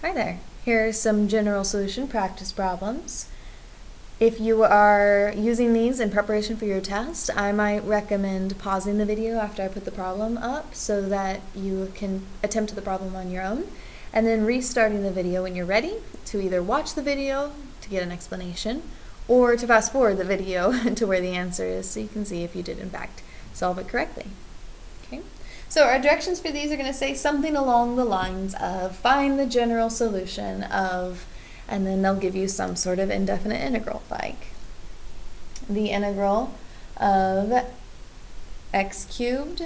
Hi there. Here are some general solution practice problems. If you are using these in preparation for your test, I might recommend pausing the video after I put the problem up so that you can attempt the problem on your own, and then restarting the video when you're ready to either watch the video to get an explanation or to fast forward the video to where the answer is so you can see if you did in fact solve it correctly. Okay. So our directions for these are going to say something along the lines of find the general solution of, and then they'll give you some sort of indefinite integral, like the integral of x cubed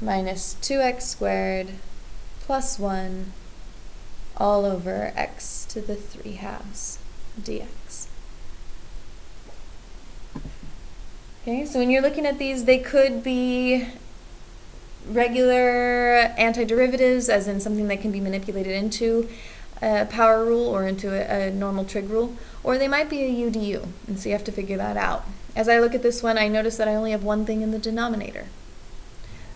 minus 2x squared plus 1 all over x to the 3/2 dx. Okay, so when you're looking at these, they could be regular antiderivatives, as in something that can be manipulated into a power rule or into a normal trig rule, or they might be a UDU, and so you have to figure that out. As I look at this one, I notice that I only have one thing in the denominator.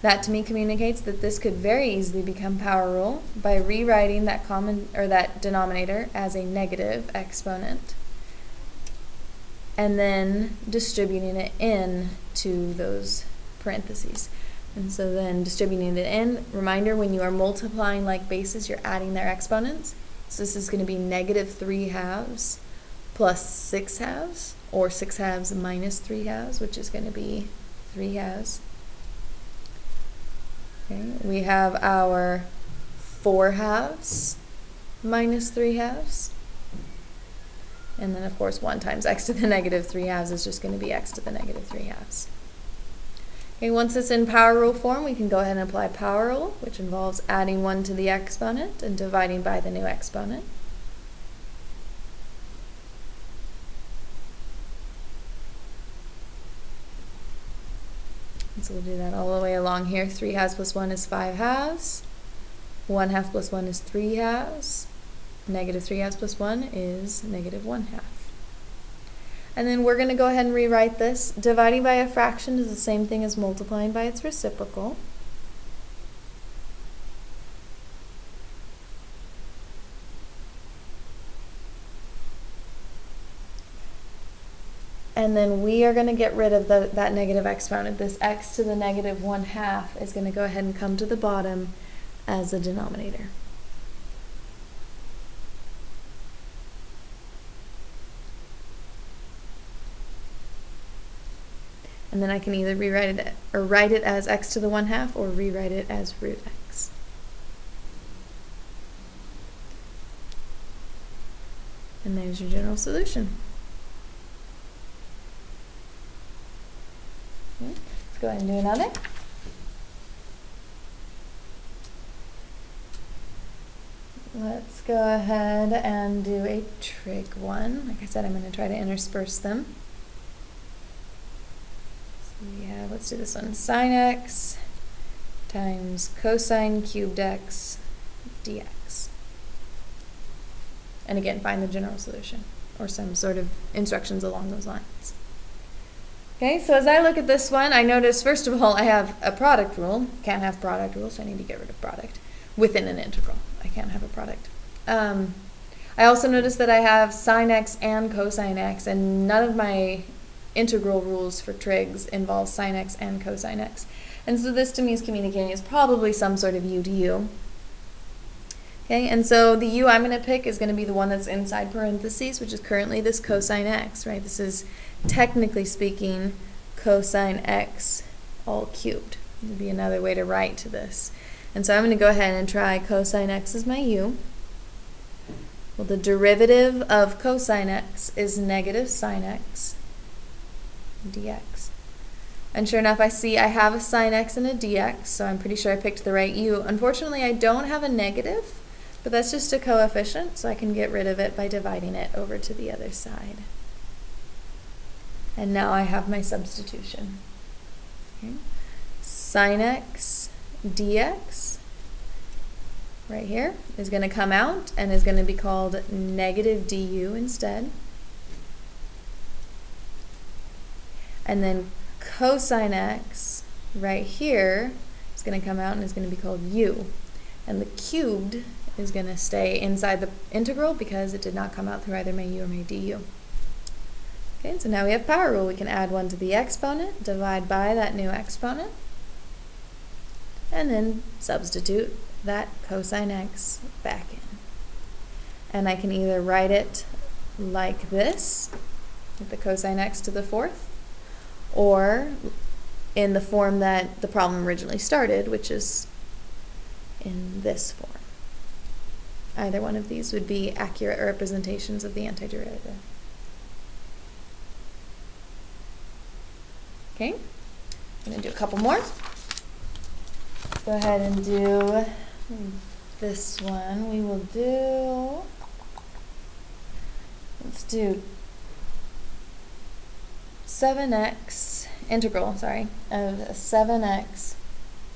That to me communicates that this could very easily become power rule by rewriting that that denominator as a negative exponent and then distributing it in to those parentheses. And so then distributing it in, reminder, when you are multiplying like bases, you're adding their exponents. So this is going to be negative 3/2 plus 6/2, or 6/2 minus 3/2, which is going to be 3/2. Okay, we have our 4/2 minus 3/2. And then of course 1 times x to the negative 3/2 is just going to be x to the negative 3/2. Okay, once it's in power rule form, we can go ahead and apply power rule, which involves adding 1 to the exponent and dividing by the new exponent. And so we'll do that all the way along here. 3/2 plus 1 is 5/2. 1/2 plus 1 is 3/2. Negative 3/2 plus 1 is negative 1/2. And then we're going to go ahead and rewrite this. Dividing by a fraction is the same thing as multiplying by its reciprocal. And then we are going to get rid of that negative exponent. This x to the negative 1/2 is going to go ahead and come to the bottom as a denominator. And then I can either rewrite it or write it as x to the 1/2 or rewrite it as root x. And there's your general solution. Okay, let's go ahead and do another. Let's go ahead and do a trig one. Like I said, I'm going to try to intersperse them. We have, let's do this one, sine x times cosine cubed x dx. And again, find the general solution, or some sort of instructions along those lines. Okay, so as I look at this one, I notice, first of all, I have a product rule. Can't have product rules, so I need to get rid of product within an integral. I can't have a product. I also notice that I have sine x and cosine x, and none of my integral rules for trigs involve sine x and cosine x. And so this to me is communicating is probably some sort of UDU. Okay, and so the u I'm going to pick is going to be the one that's inside parentheses, which is currently this cosine x, right? This is, technically speaking, cosine x all cubed. It would be another way to write to this. And so I'm going to go ahead and try cosine x as my u. Well, the derivative of cosine x is negative sine x dx. And sure enough, I see I have a sine x and a dx, so I'm pretty sure I picked the right u. Unfortunately, I don't have a negative, but that's just a coefficient, so I can get rid of it by dividing it over to the other side. And now I have my substitution. Okay. Sine x dx right here is going to come out and is going to be called negative du instead. And then cosine x right here is going to come out and is going to be called u. And the cubed is going to stay inside the integral because it did not come out through either my u or my du. Okay, so now we have power rule. We can add 1 to the exponent, divide by that new exponent, and then substitute that cosine x back in. And I can either write it like this, with the cosine x to the 4th, or in the form that the problem originally started, which is in this form. Either one of these would be accurate representations of the antiderivative. Okay, I'm going to do a couple more. Go ahead and do this one. We will do, let's do 7x, integral, sorry, of 7x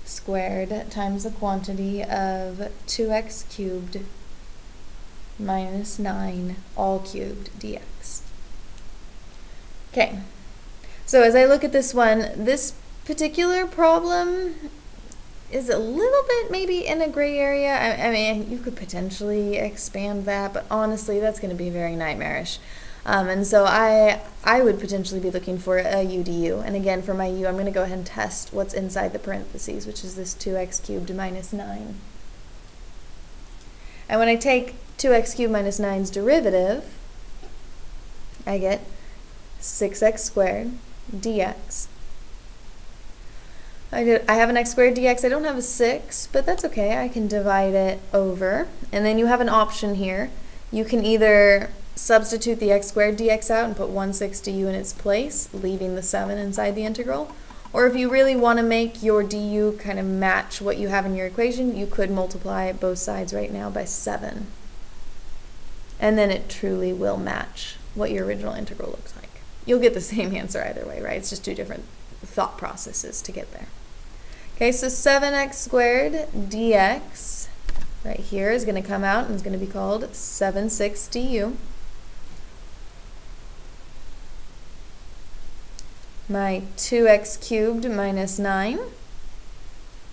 squared times the quantity of 2x cubed minus 9 all cubed dx. Okay, so as I look at this one, this particular problem is a little bit maybe in a gray area. I mean, you could potentially expand that, but honestly, that's going to be very nightmarish. And so I would potentially be looking for a UDU. And again, for my U, I'm going to go ahead and test what's inside the parentheses, which is this 2x cubed minus 9. And when I take 2x cubed minus 9's derivative, I get 6x squared dx. I have an x squared dx. I don't have a 6, but that's okay. I can divide it over. And then you have an option here. You can either substitute the x squared dx out and put 1/6 du in its place, leaving the 7 inside the integral. Or if you really want to make your du kind of match what you have in your equation, you could multiply both sides right now by 7. And then it truly will match what your original integral looks like. You'll get the same answer either way, right? It's just two different thought processes to get there. Okay, so 7x squared dx right here is going to come out and it's going to be called 7/6 du. My 2x cubed minus 9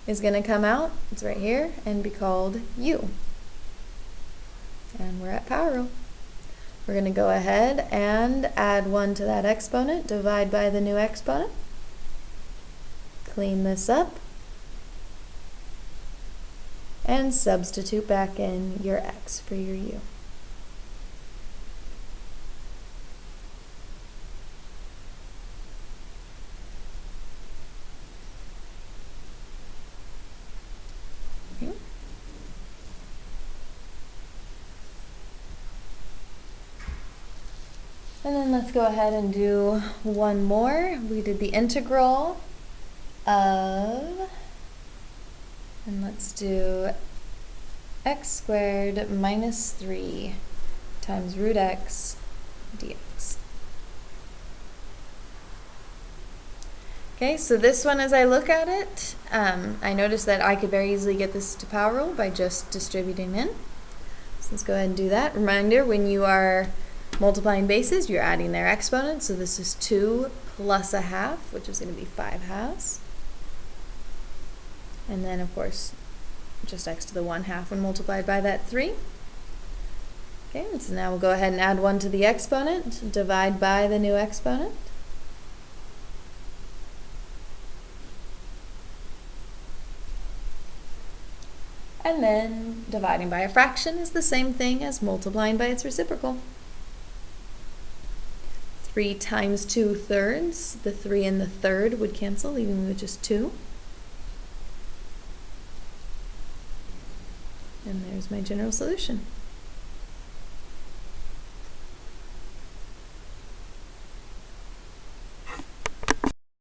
is going to come out, it's right here, and be called u. And we're at power rule. We're going to go ahead and add 1 to that exponent, divide by the new exponent, clean this up, and substitute back in your x for your u. Okay. And then let's go ahead and do one more. We did the integral of, and let's do x squared minus 3 times root x dx. Okay, so this one, as I look at it, I notice that I could very easily get this to power rule by just distributing in. So let's go ahead and do that. Reminder, when you are multiplying bases, you're adding their exponents. So this is 2 plus a half, which is going to be 5 halves. And then, of course, just x to the 1/2 when multiplied by that 3. Okay, so now we'll go ahead and add 1 to the exponent, divide by the new exponent. And then dividing by a fraction is the same thing as multiplying by its reciprocal. 3 times 2/3, the 3 and the 3rd would cancel, leaving me with just 2. And there's my general solution.